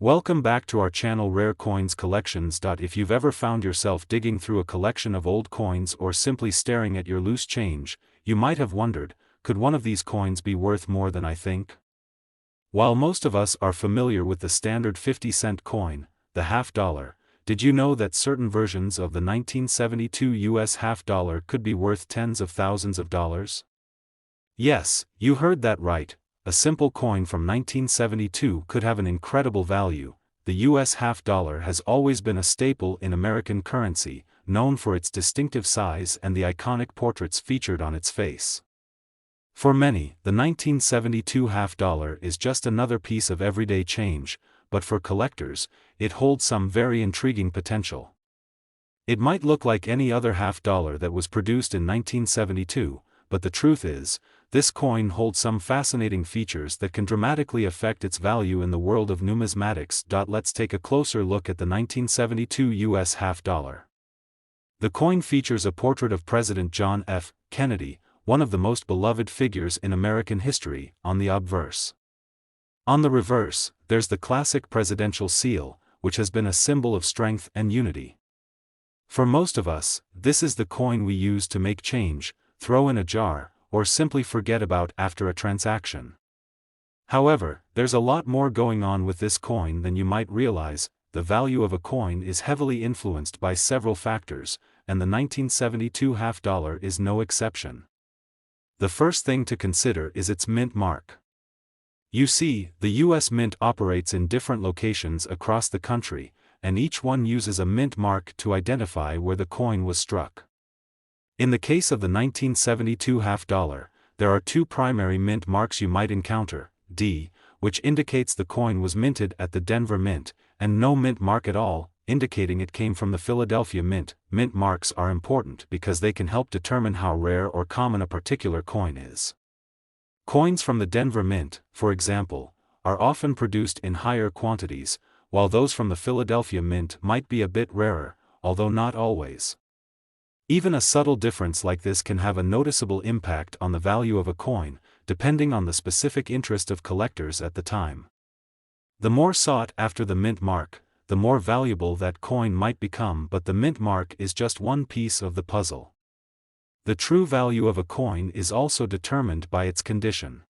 Welcome back to our channel Rare Coins Collections. If you've ever found yourself digging through a collection of old coins or simply staring at your loose change, you might have wondered, could one of these coins be worth more than I think? While most of us are familiar with the standard 50-cent coin, the half dollar, did you know that certain versions of the 1972 US half dollar could be worth tens of thousands of dollars? Yes, you heard that right. A simple coin from 1972 could have an incredible value. The US half dollar has always been a staple in American currency, known for its distinctive size and the iconic portraits featured on its face. For many, the 1972 half dollar is just another piece of everyday change, but for collectors, it holds some very intriguing potential. It might look like any other half dollar that was produced in 1972, but the truth is, this coin holds some fascinating features that can dramatically affect its value in the world of numismatics. Let's take a closer look at the 1972 US half dollar. The coin features a portrait of President John F. Kennedy, one of the most beloved figures in American history, on the obverse. On the reverse, there's the classic presidential seal, which has been a symbol of strength and unity. For most of us, this is the coin we use to make change, throw in a jar, or simply forget about after a transaction. However, there's a lot more going on with this coin than you might realize. The value of a coin is heavily influenced by several factors, and the 1972 half dollar is no exception. The first thing to consider is its mint mark. You see, the US Mint operates in different locations across the country, and each one uses a mint mark to identify where the coin was struck. In the case of the 1972 half dollar, there are two primary mint marks you might encounter: D, which indicates the coin was minted at the Denver Mint, and no mint mark at all, indicating it came from the Philadelphia Mint. Mint marks are important because they can help determine how rare or common a particular coin is. Coins from the Denver Mint, for example, are often produced in higher quantities, while those from the Philadelphia Mint might be a bit rarer, although not always. Even a subtle difference like this can have a noticeable impact on the value of a coin, depending on the specific interest of collectors at the time. The more sought after the mint mark, the more valuable that coin might become, but the mint mark is just one piece of the puzzle. The true value of a coin is also determined by its condition.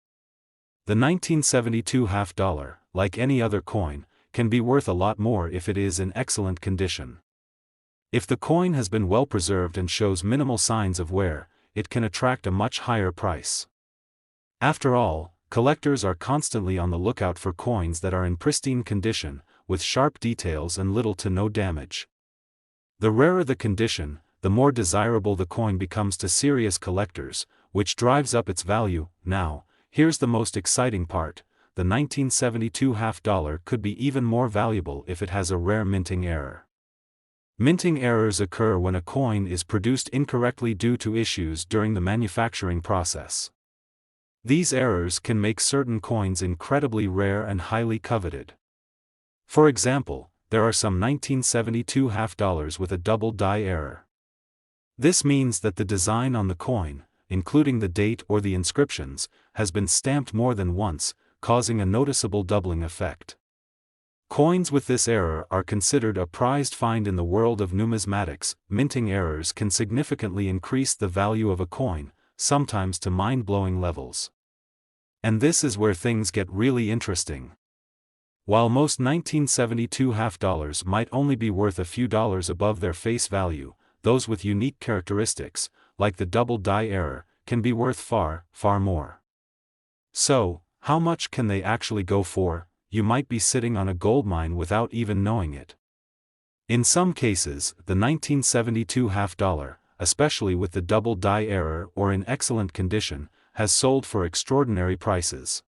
The 1972 half dollar, like any other coin, can be worth a lot more if it is in excellent condition. If the coin has been well preserved and shows minimal signs of wear, it can attract a much higher price. After all, collectors are constantly on the lookout for coins that are in pristine condition, with sharp details and little to no damage. The rarer the condition, the more desirable the coin becomes to serious collectors, which drives up its value. Now, here's the most exciting part: the 1972 half dollar could be even more valuable if it has a rare minting error. Minting errors occur when a coin is produced incorrectly due to issues during the manufacturing process. These errors can make certain coins incredibly rare and highly coveted. For example, there are some 1972 half dollars with a double die error. This means that the design on the coin, including the date or the inscriptions, has been stamped more than once, causing a noticeable doubling effect. Coins with this error are considered a prized find in the world of numismatics. Minting errors can significantly increase the value of a coin, sometimes to mind-blowing levels. And this is where things get really interesting. While most 1972 half dollars might only be worth a few dollars above their face value, those with unique characteristics, like the double die error, can be worth far, far more. So, how much can they actually go for? You might be sitting on a goldmine without even knowing it. In some cases, the 1972 half dollar, especially with the double die error or in excellent condition, has sold for extraordinary prices.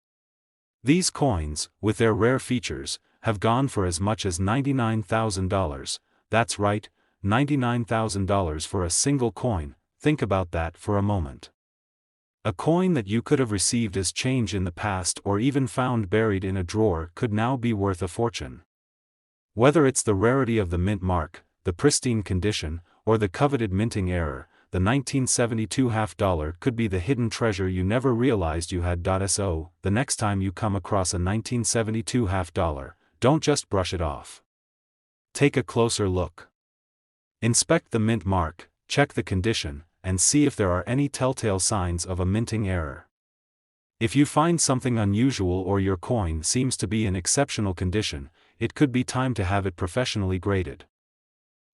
These coins, with their rare features, have gone for as much as $99,000. That's right, $99,000 for a single coin. Think about that for a moment. A coin that you could have received as change in the past or even found buried in a drawer could now be worth a fortune. Whether it's the rarity of the mint mark, the pristine condition, or the coveted minting error, the 1972 half dollar could be the hidden treasure you never realized you had. So, the next time you come across a 1972 half dollar, don't just brush it off. Take a closer look. Inspect the mint mark, check the condition, and see if there are any telltale signs of a minting error. If you find something unusual or your coin seems to be in exceptional condition, it could be time to have it professionally graded.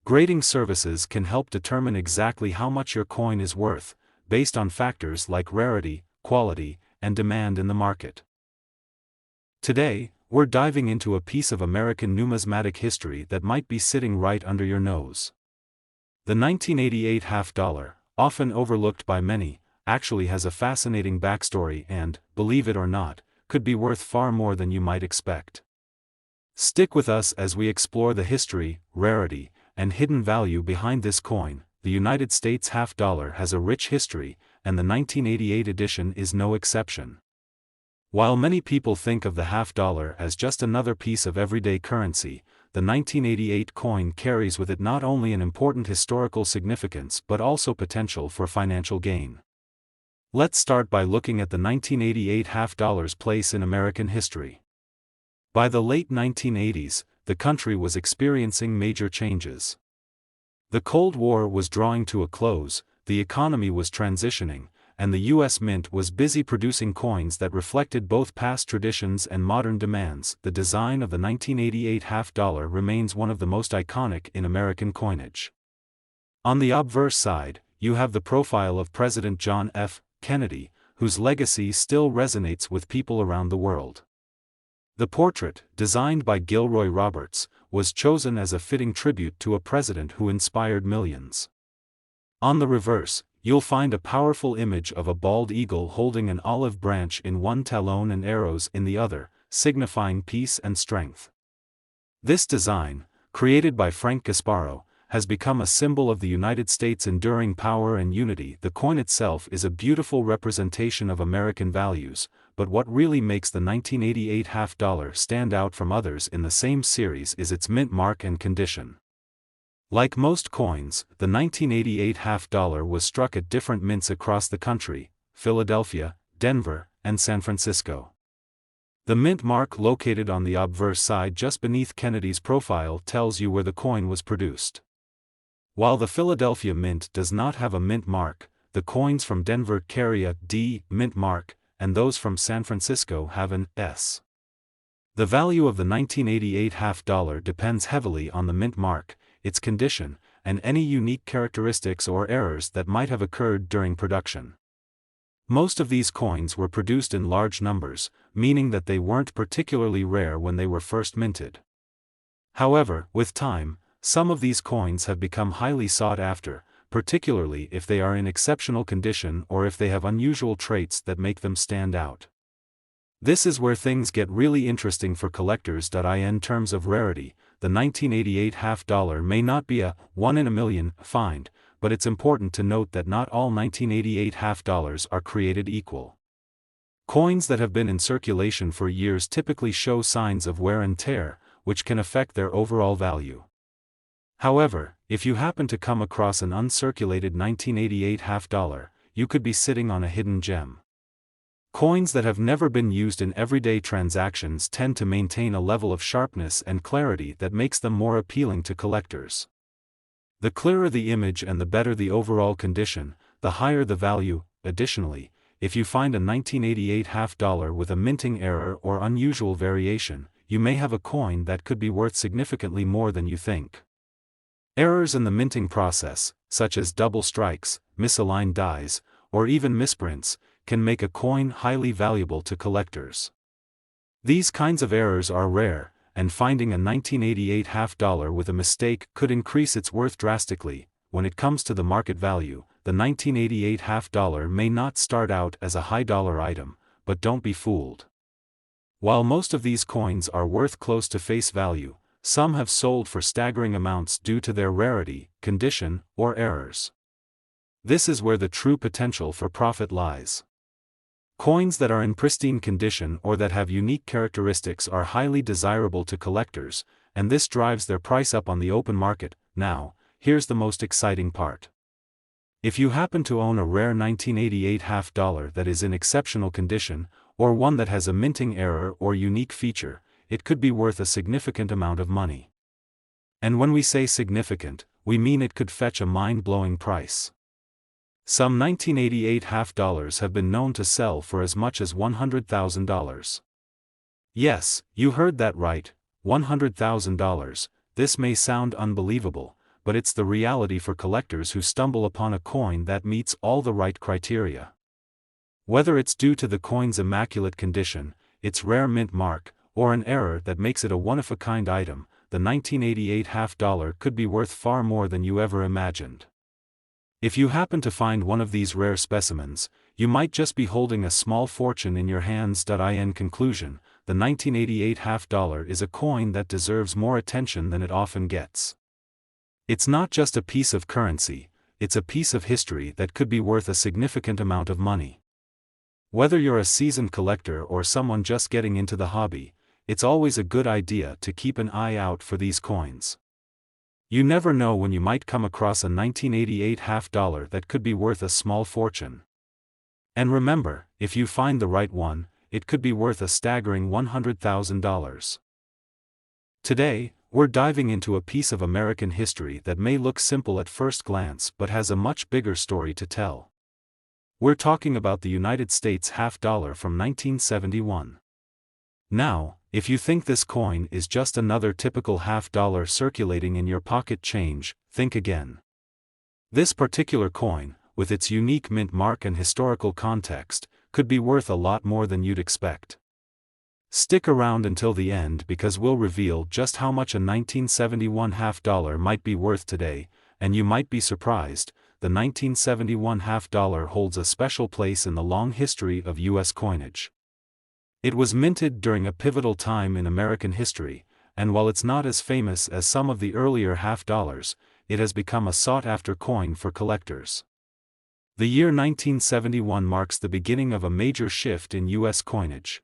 Grading services can help determine exactly how much your coin is worth, based on factors like rarity, quality, and demand in the market. Today, we're diving into a piece of American numismatic history that might be sitting right under your nose. The 1988 half dollar, often overlooked by many, actually has a fascinating backstory and, believe it or not, could be worth far more than you might expect. Stick with us as we explore the history, rarity, and hidden value behind this coin. The United States half dollar has a rich history, and the 1988 edition is no exception. While many people think of the half dollar as just another piece of everyday currency, the 1988 coin carries with it not only an important historical significance but also potential for financial gain. Let's start by looking at the 1988 half dollar's place in American history. By the late 1980s, the country was experiencing major changes. The Cold War was drawing to a close, the economy was transitioning, and the U.S. Mint was busy producing coins that reflected both past traditions and modern demands. The design of the 1988 half dollar remains one of the most iconic in American coinage. On the obverse side, you have the profile of President John F. Kennedy, whose legacy still resonates with people around the world. The portrait, designed by Gilroy Roberts, was chosen as a fitting tribute to a president who inspired millions. On the reverse, you'll find a powerful image of a bald eagle holding an olive branch in one talon and arrows in the other, signifying peace and strength. This design, created by Frank Gasparo, has become a symbol of the United States' enduring power and unity. The coin itself is a beautiful representation of American values, but what really makes the 1988 half dollar stand out from others in the same series is its mint mark and condition. Like most coins, the 1988 half dollar was struck at different mints across the country: Philadelphia, Denver, and San Francisco. The mint mark located on the obverse side just beneath Kennedy's profile tells you where the coin was produced. While the Philadelphia Mint does not have a mint mark, the coins from Denver carry a D mint mark, and those from San Francisco have an S. The value of the 1988 half dollar depends heavily on the mint mark, its condition, and any unique characteristics or errors that might have occurred during production. Most of these coins were produced in large numbers, meaning that they weren't particularly rare when they were first minted. However, with time, some of these coins have become highly sought after, particularly if they are in exceptional condition or if they have unusual traits that make them stand out. This is where things get really interesting for collectors. In terms of rarity, the 1988 half dollar may not be a 1 in a million find, but it's important to note that not all 1988 half dollars are created equal. Coins that have been in circulation for years typically show signs of wear and tear, which can affect their overall value. However, if you happen to come across an uncirculated 1988 half dollar, you could be sitting on a hidden gem. Coins that have never been used in everyday transactions tend to maintain a level of sharpness and clarity that makes them more appealing to collectors. The clearer the image and the better the overall condition, the higher the value. Additionally, if you find a 1988 half dollar with a minting error or unusual variation, you may have a coin that could be worth significantly more than you think. Errors in the minting process, such as double strikes, misaligned dies, or even misprints, can make a coin highly valuable to collectors. These kinds of errors are rare, and finding a 1988 half dollar with a mistake could increase its worth drastically. When it comes to the market value, the 1988 half dollar may not start out as a high dollar item, but don't be fooled. While most of these coins are worth close to face value, some have sold for staggering amounts due to their rarity, condition, or errors. This is where the true potential for profit lies. Coins that are in pristine condition or that have unique characteristics are highly desirable to collectors, and this drives their price up on the open market. Now, here's the most exciting part. If you happen to own a rare 1988 half dollar that is in exceptional condition, or one that has a minting error or unique feature, it could be worth a significant amount of money. And when we say significant, we mean it could fetch a mind-blowing price. Some 1988 half dollars have been known to sell for as much as $100,000. Yes, you heard that right, $100,000. This may sound unbelievable, but it's the reality for collectors who stumble upon a coin that meets all the right criteria. Whether it's due to the coin's immaculate condition, its rare mint mark, or an error that makes it a one-of-a-kind item, the 1988 half dollar could be worth far more than you ever imagined. If you happen to find one of these rare specimens, you might just be holding a small fortune in your hands. In conclusion, the 1988 half dollar is a coin that deserves more attention than it often gets. It's not just a piece of currency, it's a piece of history that could be worth a significant amount of money. Whether you're a seasoned collector or someone just getting into the hobby, it's always a good idea to keep an eye out for these coins. You never know when you might come across a 1988 half dollar that could be worth a small fortune. And remember, if you find the right one, it could be worth a staggering $100,000. Today, we're diving into a piece of American history that may look simple at first glance but has a much bigger story to tell. We're talking about the United States half dollar from 1971. Now, if you think this coin is just another typical half dollar circulating in your pocket change, think again. This particular coin, with its unique mint mark and historical context, could be worth a lot more than you'd expect. Stick around until the end because we'll reveal just how much a 1971 half dollar might be worth today, and you might be surprised. The 1971 half dollar holds a special place in the long history of U.S. coinage. It was minted during a pivotal time in American history, and while it's not as famous as some of the earlier half dollars, it has become a sought-after coin for collectors. The year 1971 marks the beginning of a major shift in U.S. coinage.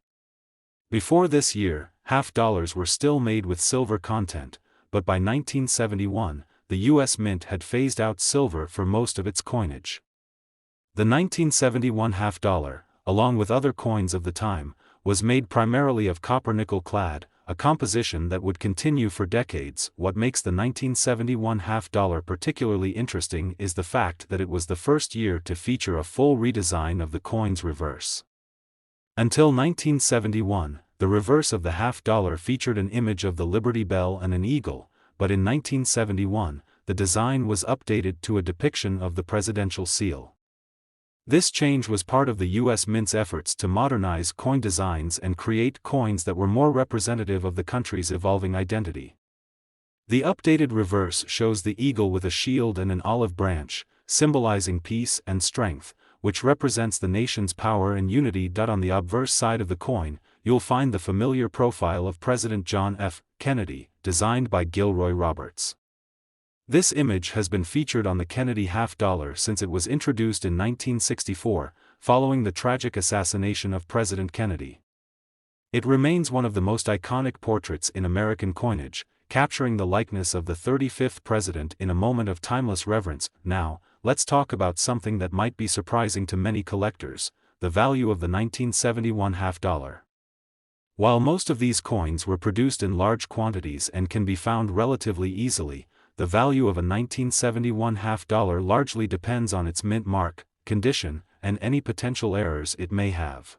Before this year, half dollars were still made with silver content, but by 1971, the U.S. Mint had phased out silver for most of its coinage. The 1971 half dollar, along with other coins of the time, was made primarily of copper-nickel clad, a composition that would continue for decades. What makes the 1971 half dollar particularly interesting is the fact that it was the first year to feature a full redesign of the coin's reverse. Until 1971, the reverse of the half dollar featured an image of the Liberty Bell and an eagle, but in 1971, the design was updated to a depiction of the presidential seal. This change was part of the U.S. Mint's efforts to modernize coin designs and create coins that were more representative of the country's evolving identity. The updated reverse shows the eagle with a shield and an olive branch, symbolizing peace and strength, which represents the nation's power and unity. On the obverse side of the coin, you'll find the familiar profile of President John F. Kennedy, designed by Gilroy Roberts. This image has been featured on the Kennedy half dollar since it was introduced in 1964, following the tragic assassination of President Kennedy. It remains one of the most iconic portraits in American coinage, capturing the likeness of the 35th president in a moment of timeless reverence. Now, let's talk about something that might be surprising to many collectors: the value of the 1971 half dollar. While most of these coins were produced in large quantities and can be found relatively easily, the value of a 1971 half dollar largely depends on its mint mark, condition, and any potential errors it may have.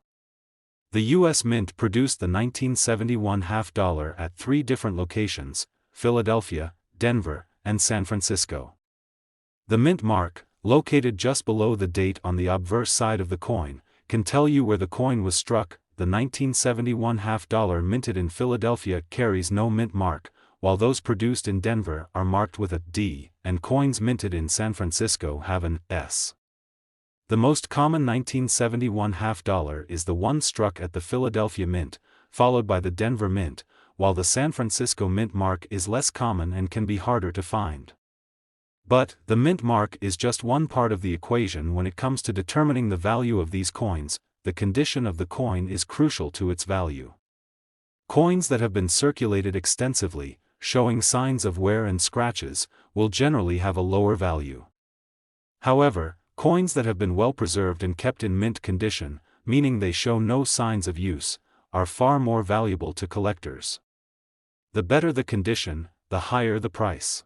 The U.S. Mint produced the 1971 half dollar at 3 different locations: Philadelphia, Denver, and San Francisco. The mint mark, located just below the date on the obverse side of the coin, can tell you where the coin was struck. The 1971 half dollar minted in Philadelphia carries no mint mark, while those produced in Denver are marked with a D, and coins minted in San Francisco have an S. The most common 1971 half dollar is the one struck at the Philadelphia Mint, followed by the Denver Mint, while the San Francisco Mint mark is less common and can be harder to find. But, the mint mark is just one part of the equation when it comes to determining the value of these coins. The condition of the coin is crucial to its value. Coins that have been circulated extensively, showing signs of wear and scratches, will generally have a lower value. However, coins that have been well preserved and kept in mint condition, meaning they show no signs of use, are far more valuable to collectors. The better the condition, the higher the price.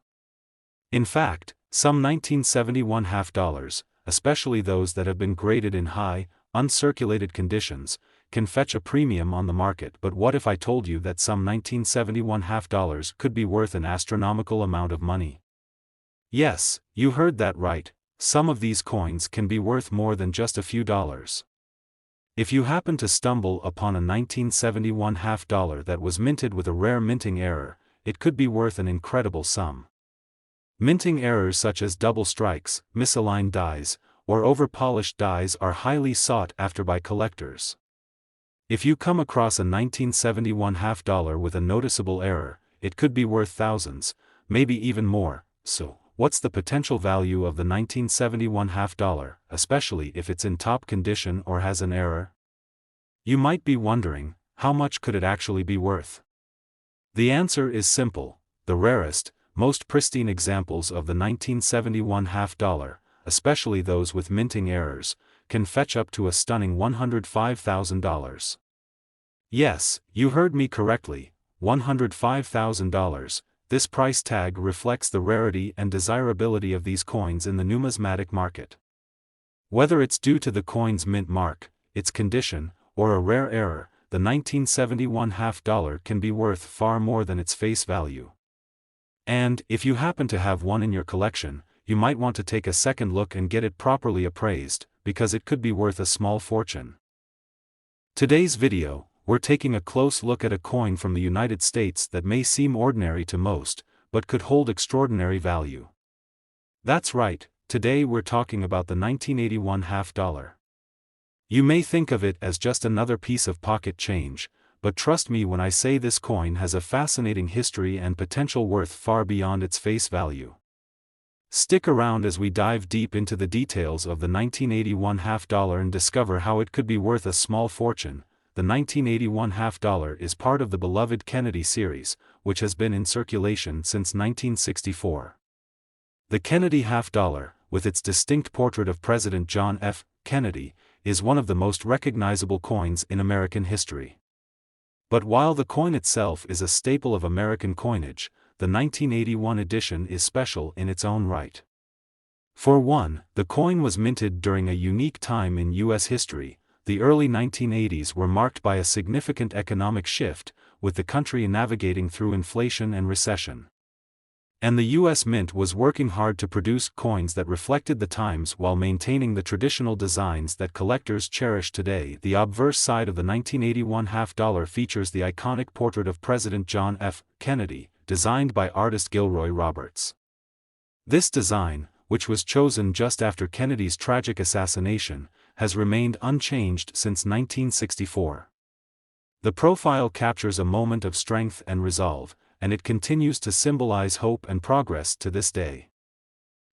In fact, some 1971 half dollars, especially those that have been graded in high, uncirculated conditions, can fetch a premium on the market. But what if I told you that some 1971 half dollars could be worth an astronomical amount of money? Yes, you heard that right, some of these coins can be worth more than just a few dollars. If you happen to stumble upon a 1971 half dollar that was minted with a rare minting error, it could be worth an incredible sum. Minting errors such as double strikes, misaligned dies, or over-polished dies are highly sought after by collectors. If you come across a 1971 half dollar with a noticeable error, it could be worth thousands, maybe even more. So, what's the potential value of the 1971 half dollar, especially if it's in top condition or has an error? You might be wondering, how much could it actually be worth? The answer is simple: the rarest, most pristine examples of the 1971 half dollar, especially those with minting errors, can fetch up to a stunning $105,000. Yes, you heard me correctly, $105,000. This price tag reflects the rarity and desirability of these coins in the numismatic market. Whether it's due to the coin's mint mark, its condition, or a rare error, the 1971 half dollar can be worth far more than its face value. And, if you happen to have one in your collection, you might want to take a second look and get it properly appraised, because it could be worth a small fortune. Today's video, we're taking a close look at a coin from the United States that may seem ordinary to most, but could hold extraordinary value. That's right, today we're talking about the 1981 half dollar. You may think of it as just another piece of pocket change, but trust me when I say this coin has a fascinating history and potential worth far beyond its face value. Stick around as we dive deep into the details of the 1981 half dollar and discover how it could be worth a small fortune. The 1981 half dollar is part of the beloved Kennedy series, which has been in circulation since 1964. The Kennedy half dollar, with its distinct portrait of President John F. Kennedy, is one of the most recognizable coins in American history. But while the coin itself is a staple of American coinage, the 1981 edition is special in its own right. For one, the coin was minted during a unique time in U.S. history. The early 1980s were marked by a significant economic shift, with the country navigating through inflation and recession. And the U.S. Mint was working hard to produce coins that reflected the times while maintaining the traditional designs that collectors cherish today. The obverse side of the 1981 half dollar features the iconic portrait of President John F. Kennedy, designed by artist Gilroy Roberts. This design, which was chosen just after Kennedy's tragic assassination, has remained unchanged since 1964. The profile captures a moment of strength and resolve, and it continues to symbolize hope and progress to this day.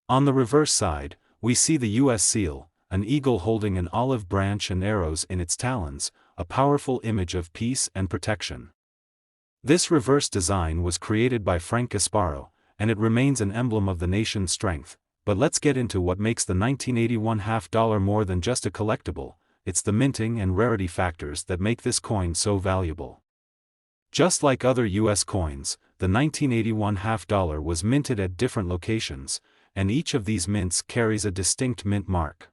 On the reverse side, we see the U.S. seal, an eagle holding an olive branch and arrows in its talons, a powerful image of peace and protection. This reverse design was created by Frank Gasparo, and it remains an emblem of the nation's strength. But let's get into what makes the 1981 half dollar more than just a collectible. It's the minting and rarity factors that make this coin so valuable. Just like other U.S. coins, the 1981 half dollar was minted at different locations, and each of these mints carries a distinct mint mark.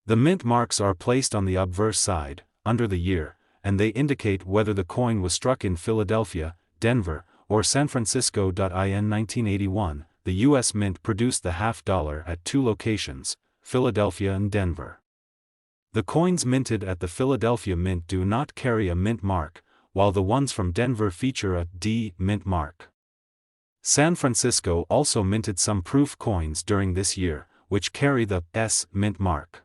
The mint marks are placed on the obverse side, under the year, and they indicate whether the coin was struck in Philadelphia, Denver, or San Francisco. In 1981, the U.S. Mint produced the half dollar at two locations, Philadelphia and Denver. The coins minted at the Philadelphia Mint do not carry a mint mark, while the ones from Denver feature a D mint mark. San Francisco also minted some proof coins during this year, which carry the S mint mark.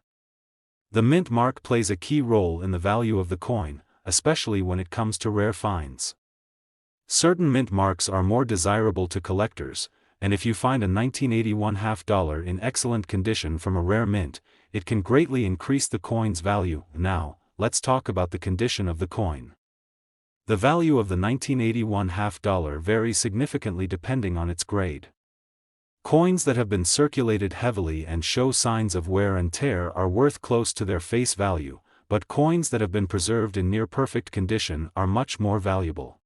The mint mark plays a key role in the value of the coin, especially when it comes to rare finds. Certain mint marks are more desirable to collectors, and if you find a 1981 half dollar in excellent condition from a rare mint, it can greatly increase the coin's value. Now, let's talk about the condition of the coin. The value of the 1981 half dollar varies significantly depending on its grade. Coins that have been circulated heavily and show signs of wear and tear are worth close to their face value, but coins that have been preserved in near-perfect condition are much more valuable.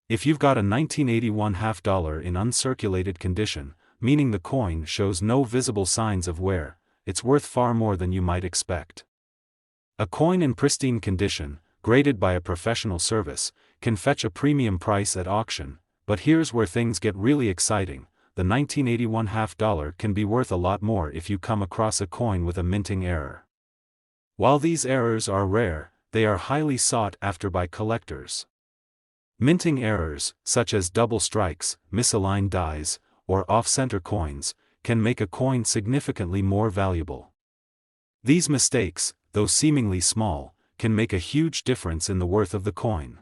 If you've got a 1981 half-dollar in uncirculated condition, meaning the coin shows no visible signs of wear, it's worth far more than you might expect. A coin in pristine condition, graded by a professional service, can fetch a premium price at auction, but here's where things get really exciting. The 1981 half-dollar can be worth a lot more if you come across a coin with a minting error. While these errors are rare, they are highly sought after by collectors. Minting errors, such as double strikes, misaligned dies, or off-center coins, can make a coin significantly more valuable. These mistakes, though seemingly small, can make a huge difference in the worth of the coin.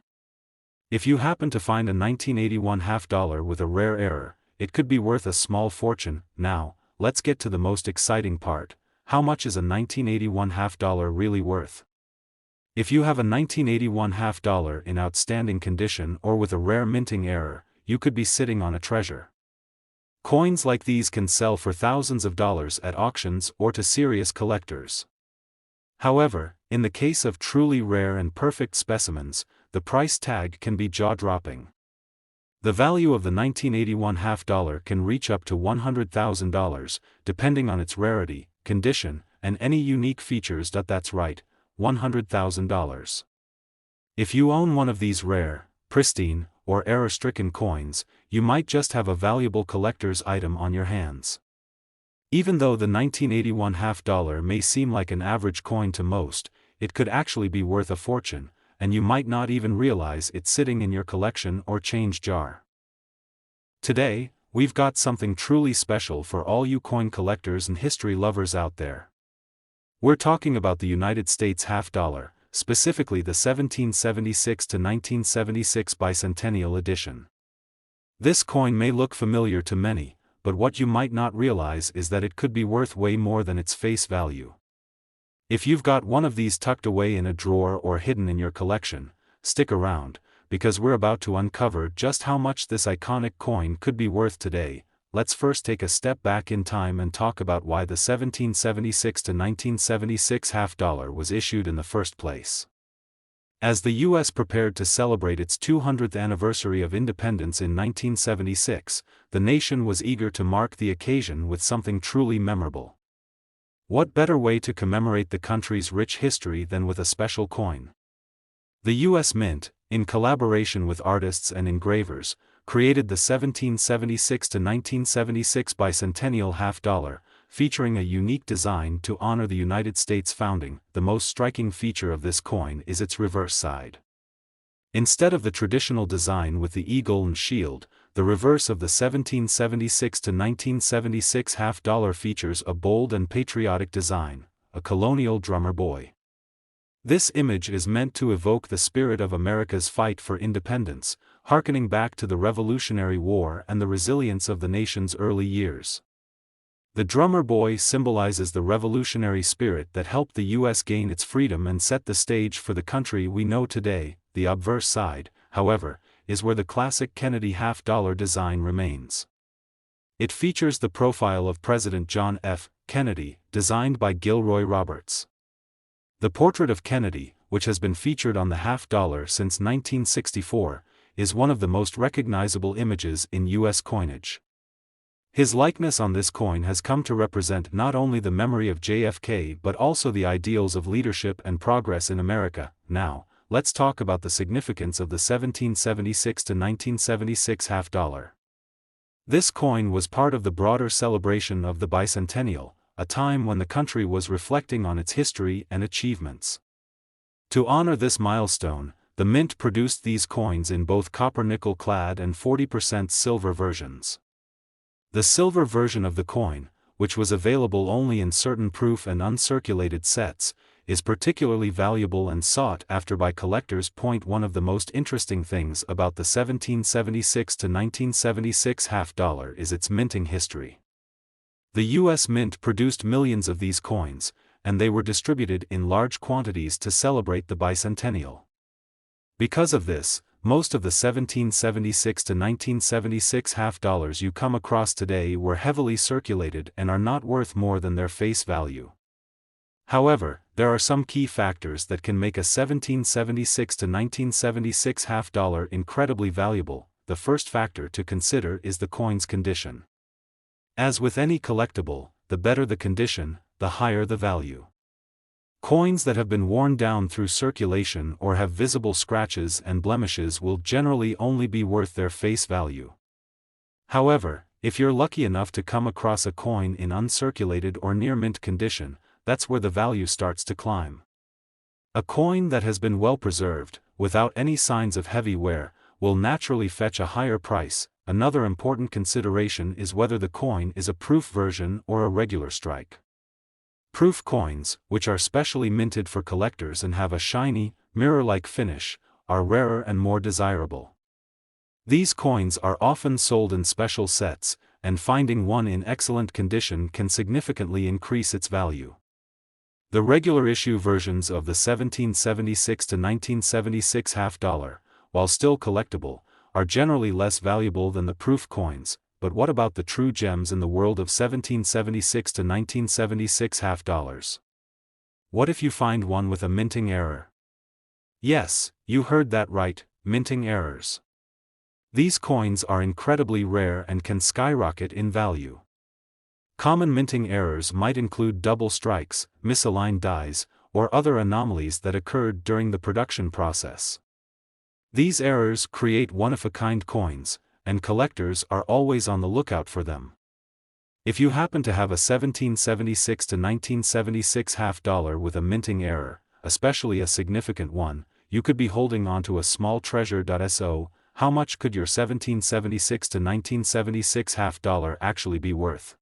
If you happen to find a 1981 half-dollar with a rare error, it could be worth a small fortune. Now, let's get to the most exciting part. How much is a 1981 half-dollar really worth? If you have a 1981 half-dollar in outstanding condition or with a rare minting error, you could be sitting on a treasure. Coins like these can sell for thousands of dollars at auctions or to serious collectors. However, in the case of truly rare and perfect specimens, the price tag can be jaw-dropping. The value of the 1981 half-dollar can reach up to $100,000, depending on its rarity, condition, and any unique features. That's right, $100,000. If you own one of these rare, pristine, or error-stricken coins, you might just have a valuable collector's item on your hands. Even though the 1981 half-dollar may seem like an average coin to most, it could actually be worth a fortune, and you might not even realize it's sitting in your collection or change jar. Today, we've got something truly special for all you coin collectors and history lovers out there. We're talking about the United States half-dollar, specifically the 1776 to 1976 bicentennial edition. This coin may look familiar to many, but what you might not realize is that it could be worth way more than its face value. If you've got one of these tucked away in a drawer or hidden in your collection, stick around, because we're about to uncover just how much this iconic coin could be worth today. Let's first take a step back in time and talk about why the 1776 to 1976 half-dollar was issued in the first place. As the U.S. prepared to celebrate its 200th anniversary of independence in 1976, the nation was eager to mark the occasion with something truly memorable. What better way to commemorate the country's rich history than with a special coin? The U.S. Mint, in collaboration with artists and engravers, created the 1776 to 1976 bicentennial half-dollar, featuring a unique design to honor the United States founding. The most striking feature of this coin is its reverse side. Instead of the traditional design with the eagle and shield, the reverse of the 1776 to 1976 half-dollar features a bold and patriotic design, a colonial drummer boy. This image is meant to evoke the spirit of America's fight for independence, harkening back to the Revolutionary War and the resilience of the nation's early years. The drummer boy symbolizes the revolutionary spirit that helped the U.S. gain its freedom and set the stage for the country we know today. The obverse side, however, is where the classic Kennedy half-dollar design remains. It features the profile of President John F. Kennedy, designed by Gilroy Roberts. The portrait of Kennedy, which has been featured on the half-dollar since 1964, is one of the most recognizable images in U.S. coinage. His likeness on this coin has come to represent not only the memory of JFK but also the ideals of leadership and progress in America. Now, let's talk about the significance of the 1776 to 1976 half-dollar. This coin was part of the broader celebration of the bicentennial, a time when the country was reflecting on its history and achievements. To honor this milestone, the Mint produced these coins in both copper-nickel clad and 40% silver versions. The silver version of the coin, which was available only in certain proof and uncirculated sets, is particularly valuable and sought after by collectors. One of the most interesting things about the 1776 to 1976 half-dollar is its minting history. The U.S. Mint produced millions of these coins, and they were distributed in large quantities to celebrate the bicentennial. Because of this, most of the 1776 to 1976 half-dollars you come across today were heavily circulated and are not worth more than their face value. However, there are some key factors that can make a 1776 to 1976 half dollar incredibly valuable. The first factor to consider is the coin's condition. As with any collectible, the better the condition, the higher the value. Coins that have been worn down through circulation or have visible scratches and blemishes will generally only be worth their face value. However, if you're lucky enough to come across a coin in uncirculated or near mint condition, that's where the value starts to climb. A coin that has been well preserved, without any signs of heavy wear, will naturally fetch a higher price. Another important consideration is whether the coin is a proof version or a regular strike. Proof coins, which are specially minted for collectors and have a shiny, mirror-like finish, are rarer and more desirable. These coins are often sold in special sets, and finding one in excellent condition can significantly increase its value. The regular issue versions of the 1776 to 1976 half dollar, while still collectible, are generally less valuable than the proof coins. But what about the true gems in the world of 1776 to 1976 half dollars? What if you find one with a minting error? Yes, you heard that right, minting errors. These coins are incredibly rare and can skyrocket in value. Common minting errors might include double strikes, misaligned dies, or other anomalies that occurred during the production process. These errors create one-of-a-kind coins, and collectors are always on the lookout for them. If you happen to have a 1776 to 1976 half dollar with a minting error, especially a significant one, you could be holding onto a small treasure. So, how much could your 1776 to 1976 half dollar actually be worth?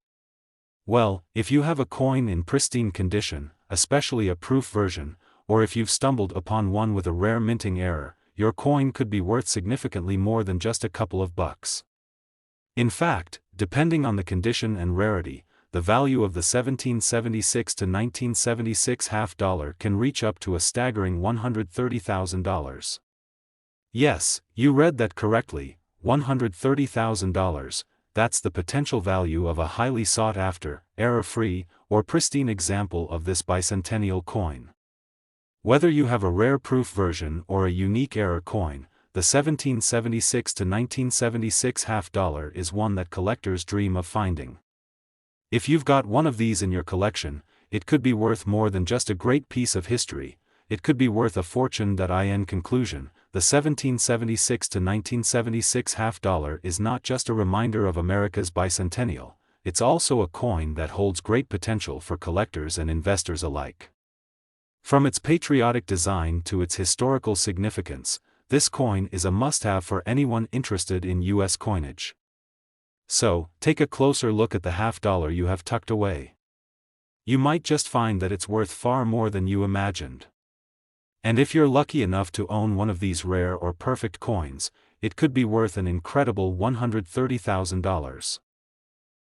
Well, if you have a coin in pristine condition, especially a proof version, or if you've stumbled upon one with a rare minting error, your coin could be worth significantly more than just a couple of bucks. In fact, depending on the condition and rarity, the value of the 1776 to 1976 half dollar can reach up to a staggering $130,000. Yes, you read that correctly, $130,000. That's the potential value of a highly sought-after, error-free, or pristine example of this bicentennial coin. Whether you have a rare proof version or a unique error coin, the 1776 to 1976 half dollar is one that collectors dream of finding. If you've got one of these in your collection, it could be worth more than just a great piece of history. It could be worth a fortune. In conclusion, the 1776 to 1976 half dollar is not just a reminder of America's bicentennial, it's also a coin that holds great potential for collectors and investors alike. From its patriotic design to its historical significance, this coin is a must-have for anyone interested in U.S. coinage. So, take a closer look at the half dollar you have tucked away. You might just find that it's worth far more than you imagined. And if you're lucky enough to own one of these rare or perfect coins, it could be worth an incredible $130,000.